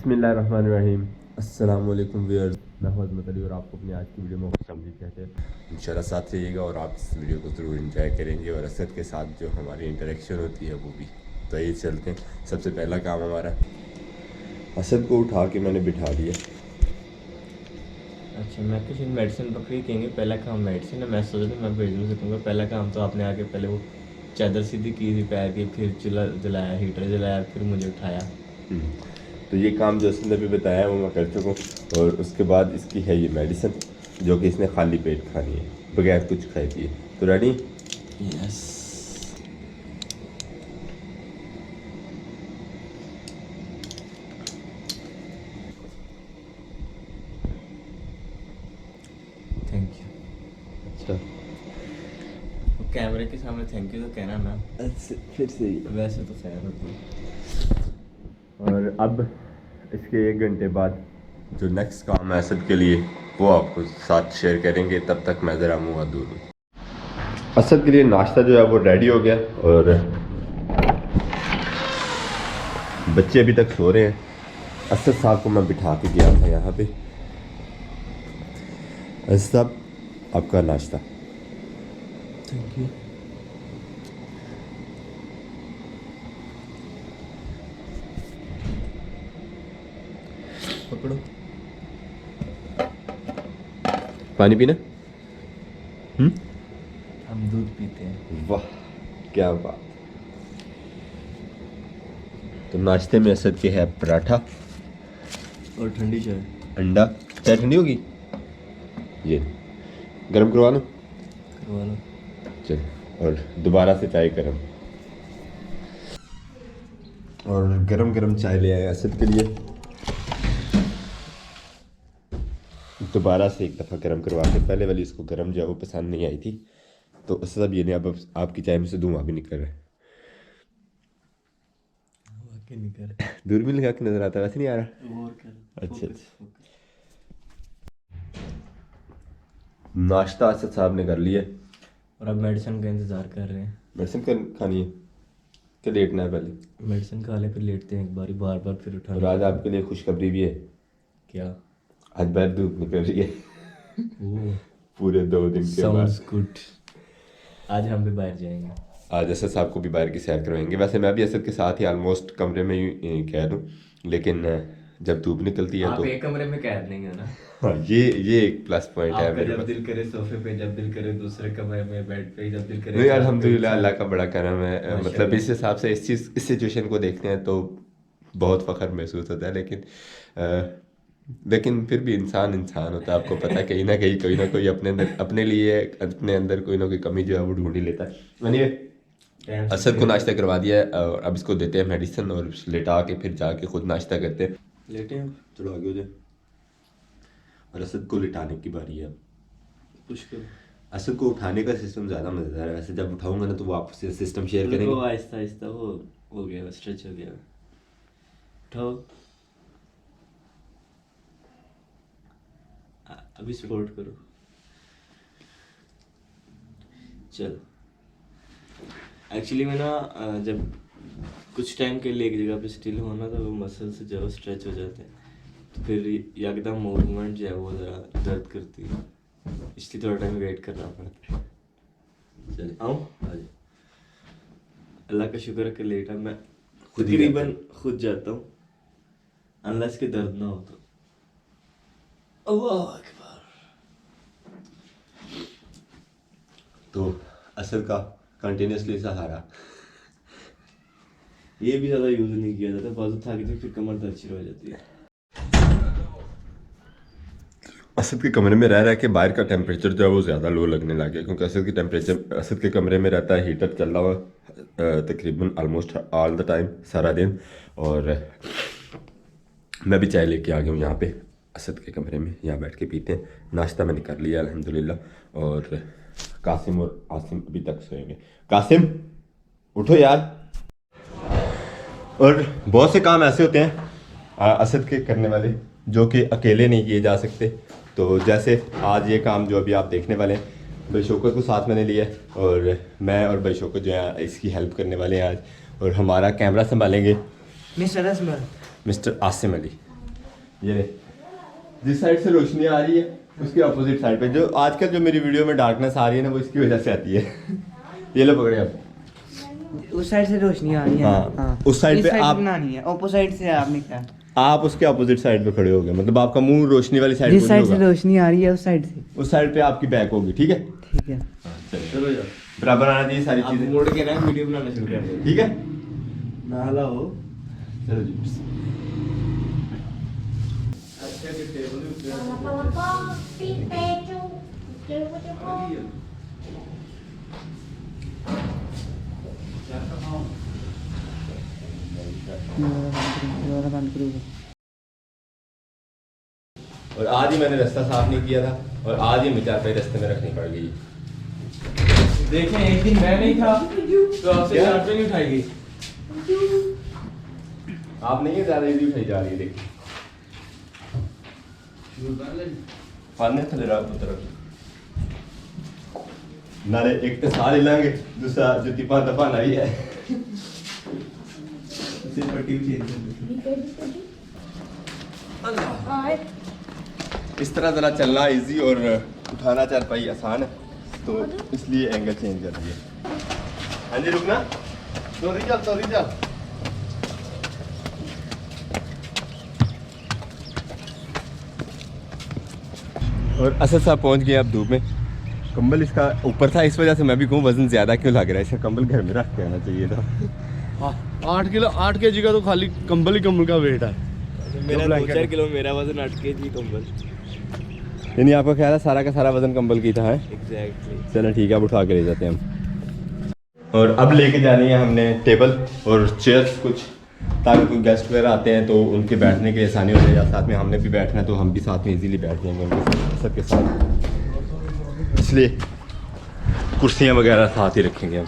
बिस्मिल्लाहिर्रहमानिर्रहीम। अस्सलाम वालेकुम व्यूअर्स, मैं हूं अज़मत अली और आपको अपनी आज की वीडियो में खुशामदीद कहते हैं। इंशाल्लाह साथ रहिएगा और आप इस वीडियो को ज़रूर एंजॉय करेंगे और असद के साथ जो हमारी इंटरेक्शन होती है वो भी। तो ये चलते हैं। सबसे पहला काम हमारा, असद को उठा के मैंने बिठा दिया। अच्छा, मैं कुछ मेडिसिन पकड़ी कहेंगे। पहला काम मेडिसिन है। मैं सोच रहा था मैं भेजने से कहूँगा पहला काम तो आपने आके पहले वो चादर सीधी की थी पैर की, फिर चूल्हा जलाया, हीटर जलाया, फिर मुझे उठाया। तो ये काम जो उसने अभी बताया वो मैं कर चुका हूँ और उसके बाद इसकी है ये मेडिसिन जो कि इसने खाली पेट खानी है बगैर कुछ खाए पिए। तो रेडी? यस। Thank you. अच्छा, कैमरे के सामने थैंक यू तो कहना ना, फिर से ही। वैसे तो खैर होती है। और अब इसके 1 घंटे बाद जो नेक्स्ट काम है असद के लिए वो आपको साथ शेयर करेंगे। तब तक मैं ज़रा मुँह हाथ धो लूँ। असद के लिए नाश्ता जो है वो रेडी हो गया और बच्चे अभी तक सो रहे हैं। असद साहब को मैं बिठा के गया था यहाँ पे। असद साहब, आपका नाश्ता। Thank you. पकड़ो। पानी पीना? हम दूध पीते हैं। वाह, क्या बात। तो नाश्ते में असद के है पराठा और ठंडी चाय। अंडा। चाय ठंडी होगी? ये गरम करवा लो। करवा लो। चल, और दोबारा से चाय गरम। और गरम गरम चाय ले आए असद के लिए। दोबारा से एक दफ़ा गरम करवा के, पहले वाली उसको गरम जो है वो पसंद नहीं आई थी। तो असद अब ये नहीं, अब आपकी चाय में से धुआं भी निकल रहा है। वाकई नहीं कर रहा। दूर भी लगा के नजर आता है, वैसे नहीं आ रहा। और कर। अच्छा अच्छा। नाश्ता असद साहब ने कर लिया और अब मेडिसिन का इंतज़ार कर रहे हैं। मेडिसिन खानी है कि लेटना है पहले? मेडिसिन खा ले फिर लेटते हैं एक बार बार फिर और उठाना। आज आपके लिए खुशखबरी भी है। क्या? आज बाहर धूप निकल रही है ओह, पूरे 2 दिन के बाद। Sounds good. आज हम भी बाहर जाएंगे। आज असद साहब को भी बाहर की सैर करवाएंगे। वैसे मैं भी असद के साथ ही ऑलमोस्ट कमरे में ही कैद हूँ, लेकिन जब धूप निकलती है आप तो एक कमरे में कैद नहीं हो ना। हाँ, ये एक प्लस पॉइंट है आपका मेरे जब पास। दिल करे सोफे पे, जब दिल करे दूसरे कमरे में, बेड पे, जब दिल करे नहीं, चार पे, अल्हम्दुलिल्लाह, चार। अल्लाह का बड़ा करम है। मतलब माशाल्लाह। इस हिसाब से इस सिचुएशन को देखते हैं तो बहुत फ़ख्र महसूस होता है। लेकिन फिर भी इंसान होता है। आपको पता है कहीं ना कहीं कोई ना कोई अपने लिए अपने अंदर कोई ना कोई कमी जो है वो ढूंढ ही लेता है। यानी असद को नाश्ता करवा दिया है और अब इसको देते हैं मेडिसिन और लेटा के फिर जाके खुद नाश्ता करते हैं। लेटे हैं। चलो आगे हो जाए। और असद को लिटाने की बारी है। पुश करो। असद को उठाने का सिस्टम ज़्यादा मज़ेदार है। वैसे जब उठाऊंगा ना तो वो आपसे सिस्टम शेयर करेंगे। वो आहिस्ता आहिस्ता वो हो गया, स्ट्रेच हो गया। उठाओ। अभी सपोर्ट करो। चल। एक्चुअली मैं ना जब कुछ टाइम के लिए एक जगह पे स्टिल होना तो वो मसल से जो स्ट्रेच हो जाते हैं तो फिर एकदम मूवमेंट जो है वो ज़रा दर्द करती है, इसलिए थोड़ा टाइम वेट करना पड़ता है। चल आओ आज। अल्लाह का शुक्र है कि लेटा मैं तकरीबन खुद जाता हूँ, अनलेस के दर्द ना हो तो। अल्लाह अकबर। तो असद का कंटिन्यूसली सहारा। ये भी ज़्यादा यूज़ नहीं किया जाता, बाजू थक जाती फिर कमर दर्द शुरू हो जाती है। असद के कमरे में रह रहा है कि बाहर का टेम्परेचर जो है वो ज़्यादा लो लगने लग गया, क्योंकि असद के कमरे में रहता है, हीटर चल रहा हुआ तकरीबन ऑलमोस्ट ऑल द टाइम, सारा दिन। और मैं भी चाय लेके आ गया हूँ यहाँ पे असद के कमरे में, यहाँ बैठ के पीते हैं। नाश्ता मैंने कर लिया अल्हम्दुलिल्लाह। और कासिम और आसिम अभी तक सोएंगे। कासिम उठो यार। और बहुत से काम ऐसे होते हैं असद के करने वाले जो कि अकेले नहीं किए जा सकते। तो जैसे आज ये काम जो अभी आप देखने वाले हैं, भाई शौकत को साथ मैंने लिया है और मैं और भाई शौकत जो है इसकी हेल्प करने वाले हैं आज। और हमारा कैमरा संभालेंगे मिस्टर मिस्टर आसिम अली। ये जिस साइड से रोशनी आ रही है उसके अपोजिट साइड पे जो आजकल जो मेरी वीडियो में डार्कनेस आ रही है ना वो इसकी वजह से आती है। ये लो पकड़े आप। उस साइड से रोशनी आ रही है। हाँ, उस साइड इस पे साइड आप बनानी है, ऑपोजिट से आपने क्या? आप उसके अपोजिट साइड पे खड़े होगे, मतलब आपका मुंह रोशनी वाली साइड जिस पे साइड से होगा, रोशनी आ रही है उस साइड से। उस साइड पे आपकी बैक होगी। ठीक है, ठीक है। चलो जाओ, बराबर आना चाहिए सारी आप चीजें। मोड़ के ना वीडियो बनाना शुरू कर दो। ठीक है, नाला हो। चलो जी। अच्छा कि टेबल भी बंद करूँगा। और आज ही मैंने रास्ता साफ नहीं किया था और आज ही मिचार पे रास्ते में रखनी पड़ गई। देखें, एक दिन मैं नहीं था तो आपसे क्या? चार्ज नहीं उठाएगी। आप नहीं है ज्यादा इजी उठाई जा रही है। देखिए पाने थले रात पुत्र नाले एक तो साल लांगे, दूसरा जुती पा दफा नहीं है। इसे पट्टी भी चेंज कर दो। इस तरह जरा चलना इजी और उठाना चारपाई आसान है, तो इसलिए एंगल चेंज कर दिए। हाँ जी, रुकना, सॉरी चल। और असद साहब पहुंच गए अब धूप में। कंबल इसका ऊपर था, इस वजह से मैं भी कहूँ वजन ज़्यादा क्यों लग रहा है, इसका कंबल घर में रख के आना चाहिए था। 8 kg का तो खाली कंबल ही कंबल का वेट है। मेरा blanket 2-4 किलो, मेरा वजन 8 kg कंबल। यानी आपका ख्याल है सारा का सारा वजन कंबल की था है? एग्जैक्टली। चलो ठीक है, अब उठा के ले जाते हैं हम। और अब लेके जानी है हमने टेबल और चेयर्स कुछ, ताकि कोई गेस्ट वगैरह आते हैं तो उनके बैठने के आसानी हो जाए, या साथ में हमने भी बैठना है तो हम भी साथ में इजीली बैठ जाएंगे उनके सबके साथ, इसलिए कुर्सियाँ वगैरह साथ ही रखेंगे हम।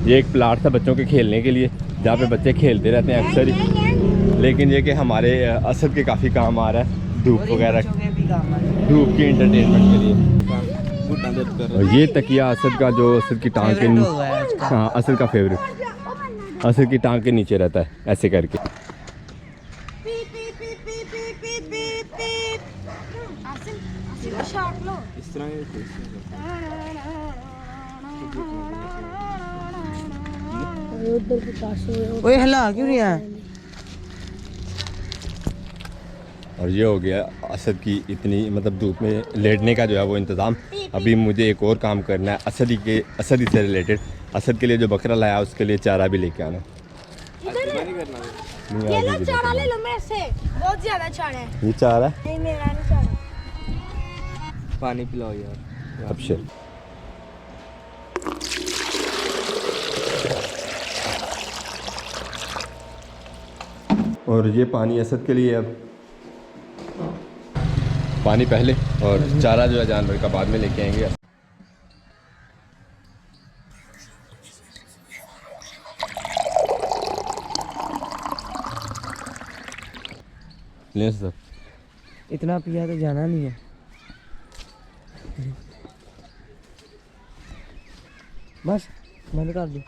ये एक प्लाट था बच्चों के खेलने के लिए, जहाँ पे बच्चे खेलते रहते हैं अक्सर ही, लेकिन ये कि हमारे असद के काफ़ी काम आ रहा है, धूप वगैरह, धूप की एंटरटेनमेंट के लिए। और ये तकिया असद का, जो असद की टांग के, हाँ असद का फेवरेट, असद की टांग के नीचे रहता है ऐसे करके। इस तरह ओए हला क्यों नहीं आया? और ये हो गया असद की इतनी, मतलब धूप में लेटने का जो है वो इंतज़ाम। अभी मुझे एक और काम करना है असद ही से रिलेटेड। असद के लिए जो बकरा लाया उसके लिए चारा भी लेके आना। ये लो चारा ले लो मेरे से, बहुत ज्यादा चारा है। ये चारा नहीं मेरा नहीं चारा। पानी पिलाओ यार। अबशर। और ये पानी असद के लिए, अब पानी पहले और चारा जो है जानवर का बाद में लेके आएंगे। ले सर, इतना पिया तो जाना नहीं है। बस बंद कर दो।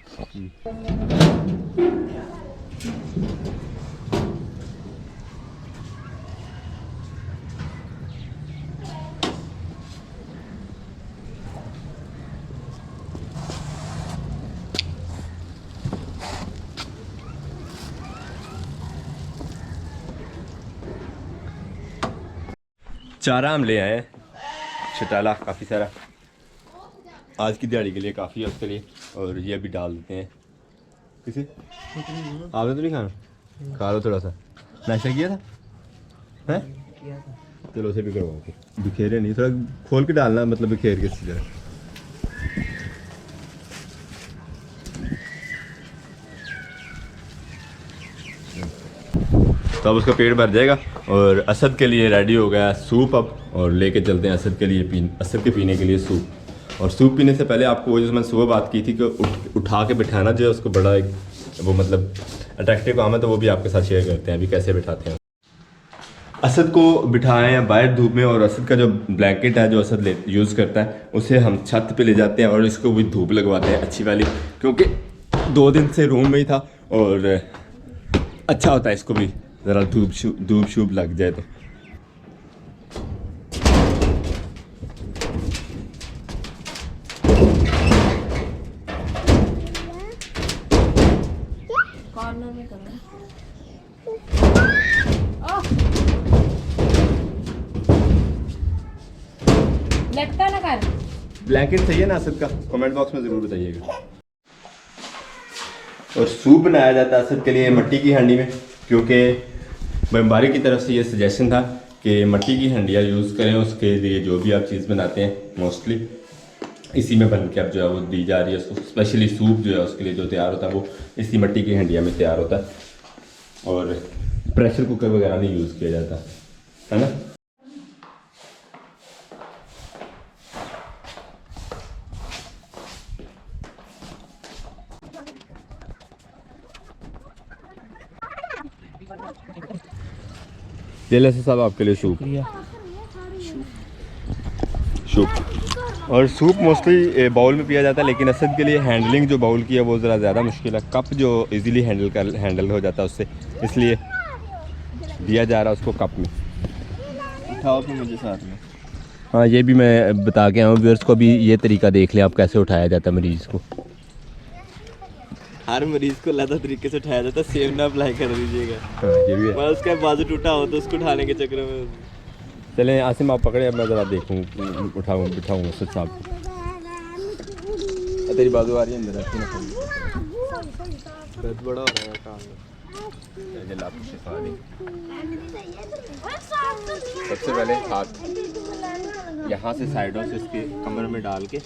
चारा हम ले आए हैं, छटाला काफ़ी सारा, आज की दिहाड़ी के लिए काफ़ी है उसके लिए। और ये अभी डाल देते हैं। किसे आपने तो नहीं खाना, खा लो थोड़ा सा। नाश्ता किया था हैं? चलो उसे भी करवाओ, फिर बिखेरे नहीं, थोड़ा खोल के डालना, मतलब बिखेर के इसी तरह। तो अब उसका पेट भर जाएगा। और असद के लिए रेडी हो गया सूप अब, और लेके चलते हैं असद के लिए असद के पीने के लिए सूप। और सूप पीने से पहले आपको वो जो मैंने सुबह बात की थी कि उठा के बिठाना जो है उसको, बड़ा एक वो मतलब अट्रैक्टिव काम है, तो वो भी आपके साथ शेयर करते हैं अभी कैसे बिठाते हैं। असद को बिठाए हैं बाहर धूप में, और असद का जो ब्लैंकेट है जो असद यूज़ करता है उसे हम छत पे ले जाते हैं और इसको भी धूप लगवाते हैं अच्छी वाली, क्योंकि 2 दिन से रूम में ही था और अच्छा होता है इसको भी ज़रा धूप शूप लग जाए तो। लटका ना कर। ब्लैंकेट सही है ना असद का? कमेंट बॉक्स में ज़रूर बताइएगा। और सूप बनाया जाता है असद के लिए मिट्टी की हांडी में, क्योंकि बम्बारी की तरफ से ये सजेशन था कि मिट्टी की हंडियाँ यूज़ करें, उसके लिए जो भी आप चीज़ बनाते हैं मोस्टली इसी में बन के अब जो है वो दी जा रही है उसको। स्पेशली सूप जो है उसके लिए जो तैयार होता है वो इसी मिट्टी की हंडिया में तैयार होता है, और प्रेशर कुकर वगैरह नहीं यूज़ किया जाता है ना। जेल साहब आपके लिए सूप और सूप मोस्टली बाउल में पिया जाता है, लेकिन असद के लिए हैंडलिंग जो बाउल की है वो ज़रा ज़्यादा मुश्किल है। कप जो इजीली हैंडल हो जाता है उससे, इसलिए दिया जा रहा है उसको कप में। उठाओ फिर मुझे साथ में। हाँ, ये भी मैं बता के आऊँ व्यूअर्स को भी, ये तरीका देख लें आप कैसे उठाया जाता है मरीज़ को। हर मरीज को अलग तरीके से उठाया जाता है, सेम ना अप्लाई कर दीजिएगा। हाँ, ये भी है। मैं उसका बाजू टूटा हो तो उसको उठाने के चक्कर में। चलें आसिम आप पकड़े, अब मैं ज़रा देखूँ बिठाऊँ सच साहब। तेरी बाजू आ रही है अंदर, अच्छी ना दर्द बड़ा हो रहा है काम में। सबसे पहले हाथ यहाँ से साइडों से इसके कमर में डाल के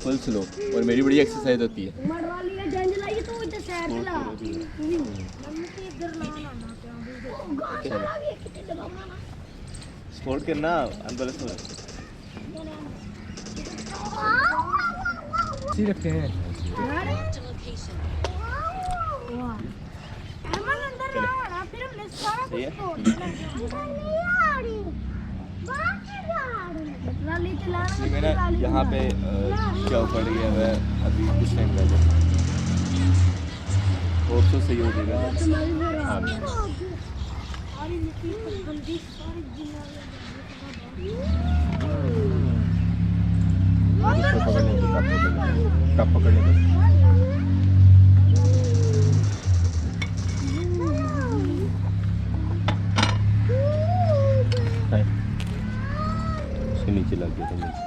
फुल स्लो, और मेरी बड़ी एक्सरसाइज होती है। सपोर्ट करना अंदर से रखते हैं। सही है। मेरा यहाँ पे क्या पड़ गया है अभी कुछ टाइम पहले, और तो सही हो जाएगा। कप पकड़ने का उसके नीचे लग गया था नीचे।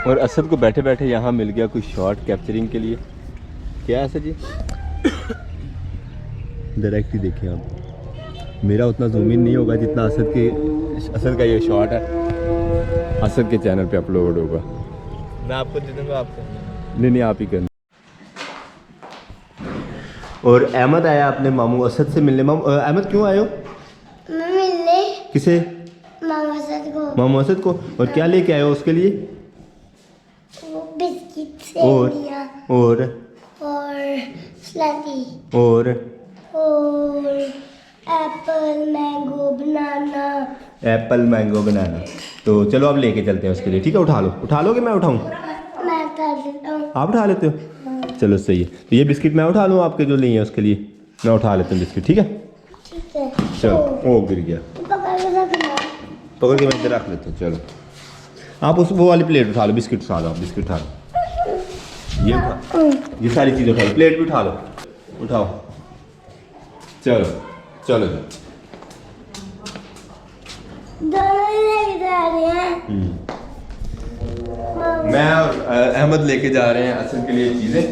और असद को बैठे बैठे यहाँ मिल गया कुछ शॉट कैप्चरिंग के लिए। क्या है असद जी? डायरेक्ट ही देखें आप, मेरा उतना जूम इन नहीं होगा जितना असद का ये शॉट है असद के चैनल पे अपलोड होगा। मैं आपको दे दूँगा, आपको नहीं आप ही करना। और अहमद आया अपने मामू असद से मिलने। अहमद क्यों आए हो मिलने? किसे? मामा असद को। मामू असद को। और क्या लेके आए हो उसके लिए? वो बिस्किट और स्लैटी और एप्पल मैंगो बनाना। तो चलो अब लेके चलते हैं उसके लिए, ठीक है? उठा लो कि मैं उठाऊं? मैं उठा लेता हूँ। आप उठा लेते हो? चलो सही है। तो ये बिस्किट मैं उठा लूँ आपके जो लिए हैं उसके लिए? मैं उठा लेता हूँ बिस्किट, ठीक है? ठीक है। चलो। ओ गिर गया। पकड़ के मैं इधर रख लेता हूँ। चलो आप वो वाली प्लेट उठा लो, बिस्किट उठा लो, बिस्किट उठा लो, ये सारी चीज़ उठा लो, प्लेट भी उठा लो, उठाओ। चलो मैं और अहमद लेके जा रहे हैं असद के लिए चीज़ें।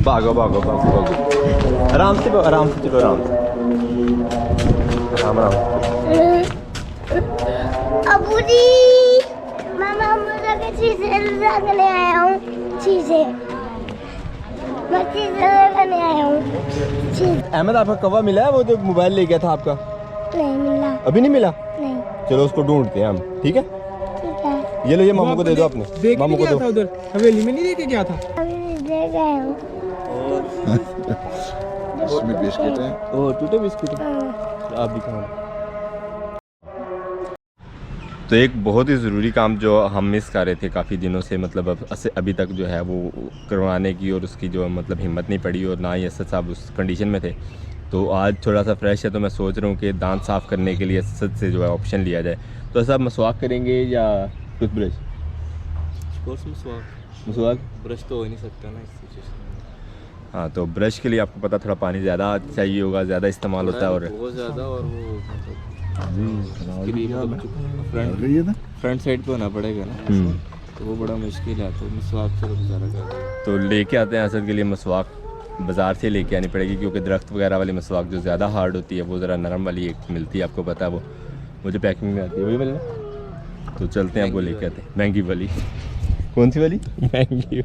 भागो आराम से चलो, आराम अबू जी, मामा मुझे मैं चीजें रंगने आया हूँ। चीजें मैं चीजें रंगने आया हूँ। चीज अहमद आपका कवा मिला है? वो जो मोबाइल ले गया था आपका, नहीं मिला। अभी नहीं मिला? नहीं। चलो उसको ढूंढते हैं हम, ठीक है? ठीक है। ये लो, ये मामू को दे दो अपने। मामू को दो। उधर हवेली में नहीं लेके गया था? अभी दे गए हूँ। इसमें बिस्किट है। ओ टूटे बिस्कुट हाँ। आप भी खाओ। तो एक बहुत ही ज़रूरी काम जो हम मिस कर रहे थे काफ़ी दिनों से, मतलब अभी तक जो है वो करवाने की, और उसकी जो मतलब हिम्मत नहीं पड़ी, और ना ही असद साहब उस कंडीशन में थे। तो आज थोड़ा सा फ्रेश है, तो मैं सोच रहा हूँ कि दांत साफ़ करने के लिए असद से जो है ऑप्शन लिया जाए। तो असद मसवाक करेंगे या टूथब्रश? कोर्स मसवाक ब्रश तो हो ही नहीं सकता ना इस सिचुएशन में। हाँ, तो ब्रश के लिए आपको पता थोड़ा पानी ज़्यादा चाहिए होगा, ज़्यादा इस्तेमाल होता है, और बहुत ज़्यादा, और वो फ्रंट साइड पे होना पड़ेगा ना, तो वो बड़ा मुश्किल है। तो मसवाक से गुजारा कर। तो लेके आते हैं असद के लिए मसवाक, बाज़ार से लेके आनी पड़ेगी, क्योंकि दरख्त वगैरह वाली मसवाक जो ज़्यादा हार्ड होती है वो ज़रा नरम वाली एक मिलती है, आपको पता है वो मुझे पैकिंग में आती है, वही वाली ना? तो चलते हैं, वो लेके आते हैं। महंगी वाली? कौन सी वाली? महंगी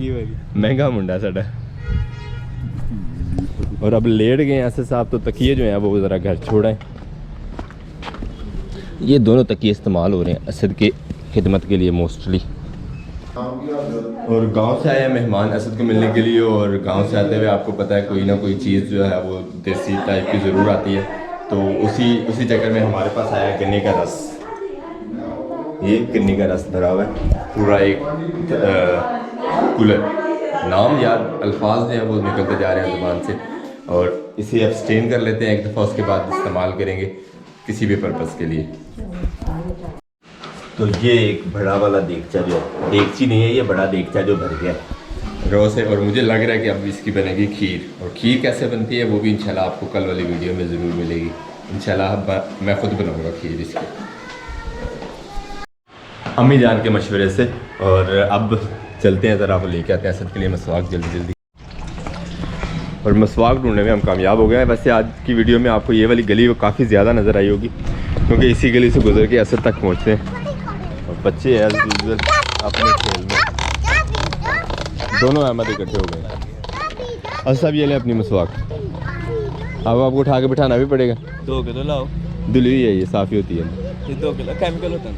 वाली। महंगा मुंडा साडा। और अब लेट गए हैं असद साहब, तो तकिए जो हैं वो ज़रा घर छोड़ें। ये दोनों तकिए इस्तेमाल हो रहे हैं असद के खिदमत के लिए मोस्टली। और गांव से आए हैं मेहमान असद को मिलने के लिए, और गांव से आते हुए आपको पता है कोई ना कोई चीज़ जो है वो देसी टाइप की ज़रूर आती है। तो उसी चक्कर में हमारे पास आया गन्ने का रस। ये गन्ने का रस भरा हुआ है पूरा एक कूलर। नाम याद, अल्फाज जो हैं वो निकलते जा रहे हैं ज़ुबान से। और इसे अब स्टेन कर लेते हैं एक दफ़ा, उसके बाद इस्तेमाल करेंगे किसी भी पर्पज़ के लिए। तो ये एक बड़ा वाला देगचा, जो देगची नहीं है, ये बड़ा देगचा जो भर गया रो से, और मुझे लग रहा है कि अब इसकी बनेगी खीर। और खीर कैसे बनती है वो भी इंशाल्लाह आपको कल वाली वीडियो में ज़रूर मिलेगी। इंशाल्लाह मैं ख़ुद बनाऊँगा खीर इसकी, अम्मी जान के मशवरे से। और अब चलते हैं, ज़रा वो लेके आते हैं असद के लिए मसवाक जल्दी। और मसवाक ढूंढने में हम कामयाब हो गए हैं। वैसे आज की वीडियो में आपको ये वाली गली वो काफ़ी ज़्यादा नज़र आई होगी, क्योंकि इसी गली से गुजर के असद तक पहुँचते हैं। और बच्चे एज यूजुअल अपने खेल में, दोनों अहमद इकट्ठे हो गए। असद साहब ये लें अपनी मसवाक, अब आपको उठा के बिठाना भी पड़ेगा। 2 किलो लाओ। धुली है, ये साफ़ी होती है। ये 2 किलो केमिकल होता है।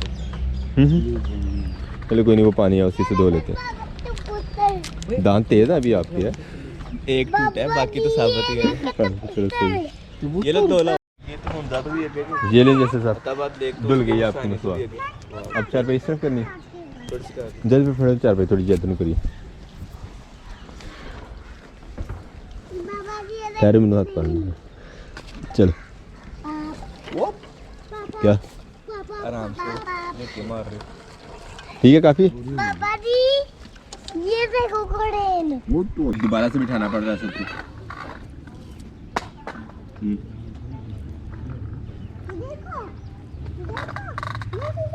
चलो कोई नहीं, वो पानी है उसी से धो लेते हैं। दांत तेज़ है अभी आपके है? एक टूटा है, बाकी तो साबित ही है। चलो सही। ये लो 2 लाओ। ये तो होता तो ये पे। ये ले जैसे साहब तब बात देख, धुल गई आपकी मसवाक। अब 4 पे इस तरफ करनी, जल्द पे फड़ो 4 पे थोड़ी जल्द करिए। पैरों में हाथ पार चलो। क्या आराम से लेके मार रहे। ठीक है काफ़ी। पापा जी ये देखो कोडेन। वो तो दोबारा से बिठाना पड़ रहा है सबको। देखो मैं भी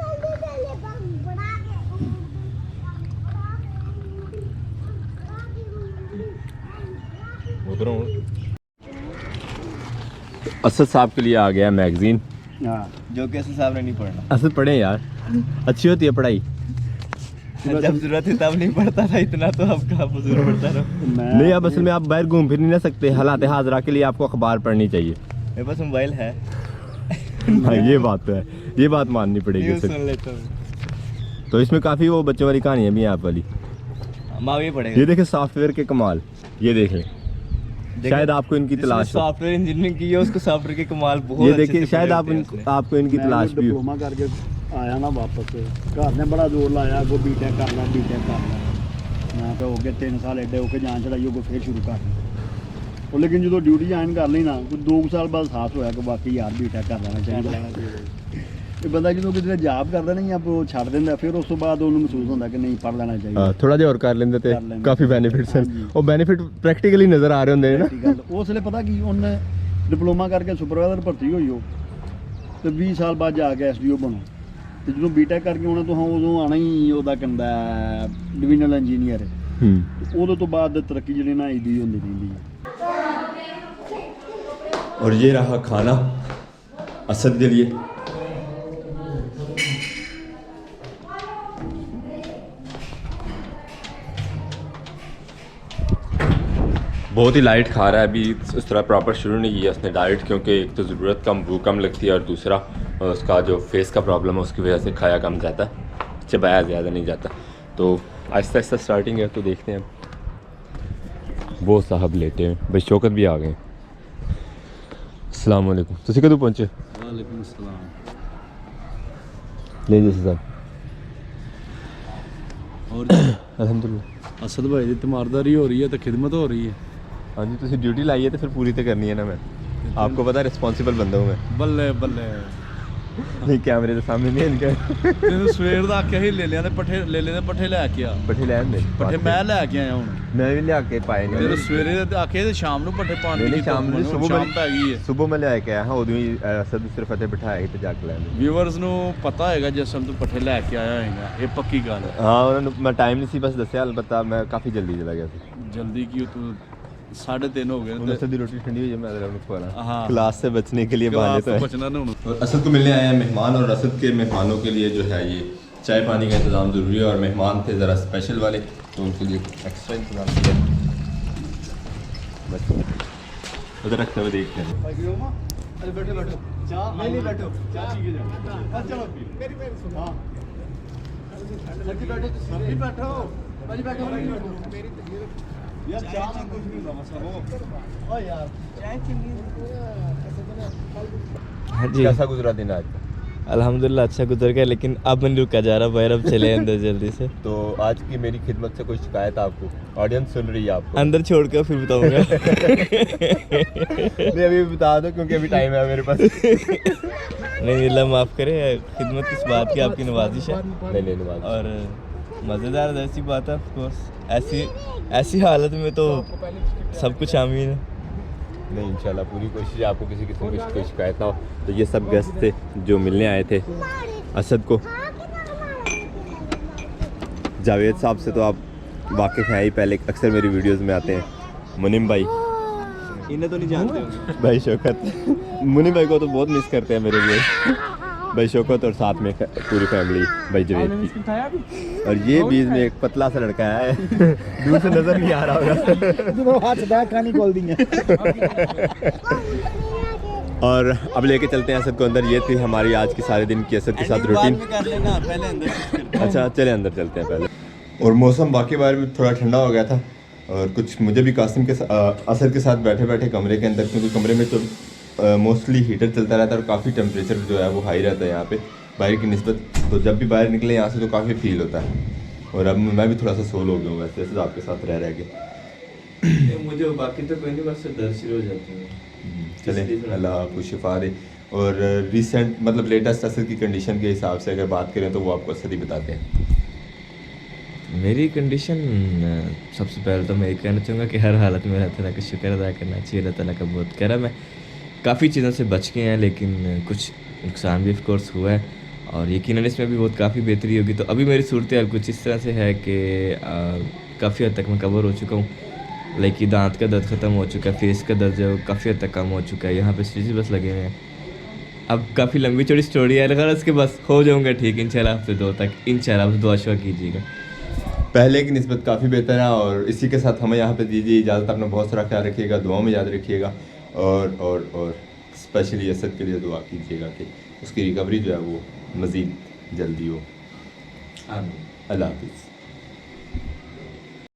जल्दी चले बड़ा असद साहब के लिए आ गया मैगजीन, जो कि असद साहब ने नहीं पढ़ना। असद पढ़े यार, अच्छी होती है पढ़ाई। जब जरूरत थी तब नहीं पढ़ता था इतना, तो अब कहाँ फजूल पढ़ता रहो। नहीं, अब असल में आप बाहर घूम फिर नहीं ना सकते, हालात हाजरा के लिए आपको अखबार पढ़नी चाहिए। मेरे पास मोबाइल है, हाँ ये बात तो है, ये बात माननी पड़ेगी। न्यूज़ असद सुन लेता हूँ। तो इसमें काफ़ी वो बच्चों वाली कहानियाँ भी हैं आप वाली। माँ भी पढ़ेगा। ये देखें सॉफ्टवेयर के कमाल, ये देख लें, शायद आपको इनकी तलाश हो। सॉफ्टवेयर इंजीनियरिंग की है, उसको सॉफ्टवेयर के कमाल बहुत ये अच्छे देखिए से शायद पढ़े होते हैं आपको इनकी तलाश भी हो। डिप्लोमा करके आया ना वापस, घर ने बड़ा जोर लाया को बीटेक कर ला मैं तो हो गया 3 साल एडे होके जान चढ़ाई को फिर शुरू कर और लेकिन जो ड्यूटी ज्वाइन कर ली ना, कोई 2 साल बाद साथ होया कि बाकी यार बीटेक कर लेना चाहिए। ਇਹ ਬੰਦਾ ਜਦੋਂ ਕਿਤੇ ਜੌਬ ਕਰਦਾ ਨਹੀਂ ਆਪ ਉਹ ਛੱਡ ਦਿੰਦਾ, ਫਿਰ ਉਸ ਤੋਂ ਬਾਅਦ ਉਹਨੂੰ ਮਹਿਸੂਸ ਹੁੰਦਾ ਕਿ ਨਹੀਂ ਪੜ੍ਹ ਲੈਣਾ ਚਾਹੀਦਾ। ਥੋੜਾ ਜਿਹਾ ਹੋਰ ਕਰ ਲੈਂਦੇ ਤੇ ਕਰ ਲੈਂਦੇ। ਕਾਫੀ ਬੈਨੀਫਿਟਸ ਹਨ, ਉਹ ਬੈਨੀਫਿਟ ਪ੍ਰੈਕਟੀਕਲੀ ਨਜ਼ਰ ਆ ਰਹੇ ਹੁੰਦੇ ਨੇ ਨਾ। ਗੱਲ ਉਸ ਵੇਲੇ ਪਤਾ ਕੀ ਉਹਨੇ ਡਿਪਲੋਮਾ ਕਰਕੇ ਸੁਪਰਵਾਈਜ਼ਰ ਭਰਤੀ ਹੋਈ ਉਹ ਤੇ 20 ਸਾਲ ਬਾਅਦ ਜਾ ਕੇ ਐਸਡੀਓ ਬਣੋ, ਤੇ ਜਦੋਂ ਬੀਟੈਕ ਕਰਕੇ ਆਉਣਾ ਤੋਂ ਉਦੋਂ ਆਣਾ ਹੀ ਉਹਦਾ ਕਹਿੰਦਾ ਡਿਵੀਜ਼ਨਲ ਇੰਜੀਨੀਅਰ, ਉਦੋਂ ਤੋਂ ਬਾਅਦ ਤਰੱਕੀ ਜਿਹੜੀ ਨਾ ਇਹਦੀ ਹੁੰਦੀ ਰਹਿੰਦੀ ਹੈ। और ये रहा खाना असद के लिए। बहुत ही लाइट खा रहा है अभी, उस तरह प्रॉपर शुरू नहीं किया उसने डाइट, क्योंकि एक तो ज़रूरत कम भूख कम लगती है और दूसरा उसका जो फेस का प्रॉब्लम है उसकी वजह से खाया कम जाता है, चबाया ज़्यादा नहीं जाता। तो आहिस्ता आहिस्ता स्टार्टिंग है, तो देखते हैं। वो साहब लेटे हैं, भाई शौकत भी आ गए। अस्सलाम वालेकुम, तुसी कदों पहुंचे? वालेकुम सलाम। ले जी साहब। और अल्हम्दुलिल्लाह। असद भाई की तीमारदारी हो रही है तो खिदमत हो रही है। हाँ जी, तुसी ड्यूटी लाई है तो फिर पूरी तो करनी है ना। मैं आपको पता है रिस्पॉन्सिबल बंदा हूँ मैं। बल्ले बल्ले नहीं कैमरे के सामने नहीं इनके। तेन सवेर का आख्या ही ले लिया पट्ठे ले ले पट्ठे लैके आ। पट्ठे लैन दे पट्ठे मैं लैके आया हूँ। मैं भी लिया के पाए नहीं। तेरे सवेरे आखे तो शाम को पट्ठे पाने नहीं शाम ਨੂੰ शाम पै गई है। सुबह मैं लिया के आया हाँ, उदों ही असद सिर्फ फतेह बिठाया ही तो जाके लैन। व्यूअर्स ਨੂੰ पता होएगा जिस टाइम तू पट्ठे लैके आया होएगा, ये पक्की गल है। हाँ उन्होंने मैं टाइम नहीं सी बस दसिया, अलबत्ता मैं काफ़ी जल्दी चला गया था। जल्दी क्यों तू 3:30 हो गए असद की रोटी ठंडी हुई है, मैं उनको खवाना। हाँ। क्लास से बचने के लिए बहाने तो है। बचना ना और असद को मिलने आए हैं मेहमान, और असद के मेहमानों के लिए जो है ये चाय पानी का इंतज़ाम ज़रूरी है, और मेहमान थे ज़रा स्पेशल वाले तो उनके लिए एक्स्ट्रा इंतज़ाम किया। बस उधर रखते हुए देखते हैं। बैठो बैठो चाह नहीं बैठो चाह पी के जाओ। चलो मेरी सुनो। हाँ सभी बैठो, सभी बैठो भाई, बैठो मेरी यार चाह में कुछ नहीं होगा मसला वो। ओ यार चाय चीनी हाँ जी, कैसा गुजरा दिन आज? अल्हम्दुलिल्लाह अच्छा गुजर गया, लेकिन अब मैं रुका जा रहा बाहर, अब चले अंदर जल्दी से। तो आज की मेरी खिदमत से कोई शिकायत आपको? ऑडियंस सुन रही है आपको? अंदर छोड़ कर फिर बताऊंगा। नहीं अभी बता दो क्योंकि अभी टाइम है मेरे पास। नहीं अल्लाह माफ़ करे, खिदमत किस बात की, आपकी नवाजिश है। नहीं नहीं नवाज। और मज़ेदार ऐसी बात है, ऑफ कोर्स ऐसी हालत में तो सब कुछ शामिल है। नहीं इंशाल्लाह पूरी कोशिश है आपको किसी किस्म की कोई शिकायत ना हो। तो ये सब गेस्ट थे जो मिलने आए थे असद को। जावेद साहब से तो आप वाकिफ़ हैं ही, पहले अक्सर मेरी वीडियोस में आते हैं। मुनीम भाई, इन्हें तो नहीं जानते होंगे। भाई शौकत, मुनीम भाई को तो बहुत मिस करते हैं मेरे लिए। भाई शौकत और साथ में पूरी फैमिली, भाई जवेद की। और ये बीच में एक पतला सा लड़का है, दूर से नजर नहीं आ रहा होगा। हाथ दाएं खानी खोल दी है। और अब लेके चलते हैं असद को अंदर। ये थी हमारी आज की सारे दिन की असद के साथ रूटीन। कर लेना पहले अंदर। अच्छा चले अंदर चलते हैं पहले। और मौसम बाकी बार में थोड़ा ठंडा हो गया था, और कुछ मुझे भी कासिम के असद के साथ बैठे बैठे कमरे के अंदर, क्योंकि कमरे में तो मोस्टली हीटर चलता रहता है और काफ़ी टेम्परेचर जो है वो हाई रहता है यहाँ पे बाहर की निस्बत। तो जब भी बाहर निकले यहाँ से तो काफ़ी फील होता है। और अब मैं भी थोड़ा सा सोल हो गया हूँ वैसे असद आपके साथ रह के। मुझे बाकी तो कोई नहीं, बस दर्द शुरू हो जाती है। चलें अल्लाह आपको शिफा दे। और रिसेंट मतलब लेटेस्ट असद की कंडीशन के हिसाब से अगर बात करें तो वो आपको असद ही बताते हैं। मेरी कंडीशन सबसे पहले तो मैं ये कहना चाहूँगा कि हर हालत में अल्लाह ताला का शुक्र अदा करना चाहिए। अल्लाह ताला का बहुत करम है। काफ़ी चीज़ों से बच गए हैं, लेकिन कुछ नुकसान भी ऑफ कोर्स हुआ है, और यकीनन इसमें भी बहुत काफ़ी बेहतरी होगी। तो अभी मेरी सूरत हाल कुछ इस तरह से है कि काफ़ी हद तक मैं कवर हो चुका हूँ। लाइक कि दांत का दर्द ख़त्म हो चुका है, फेस का दर्द जो है काफ़ी हद तक कम हो चुका है। यहाँ पे स्टिचेस बस लगे हुए हैं। अब काफ़ी लंबी चौड़ी स्टोरी है, अगर इसके बस हो जाऊँगा ठीक इंशाल्लाह हफ्ते 2 तक। इंशाल्लाह आप दुआ शुआ कीजिएगा। पहले की निस्बत काफ़ी बेहतर है। और इसी के साथ हमें यहाँ पे दीजिए इजाज़त। अपना बहुत सारा ख्याल रखिएगा, दुआओं में याद रखिएगा, और स्पेशली असद के लिए दुआ कीजिएगा कि उसकी रिकवरी जो है वो मज़ीद जल्दी हो। आमीन। अल्लाह हाफिज़।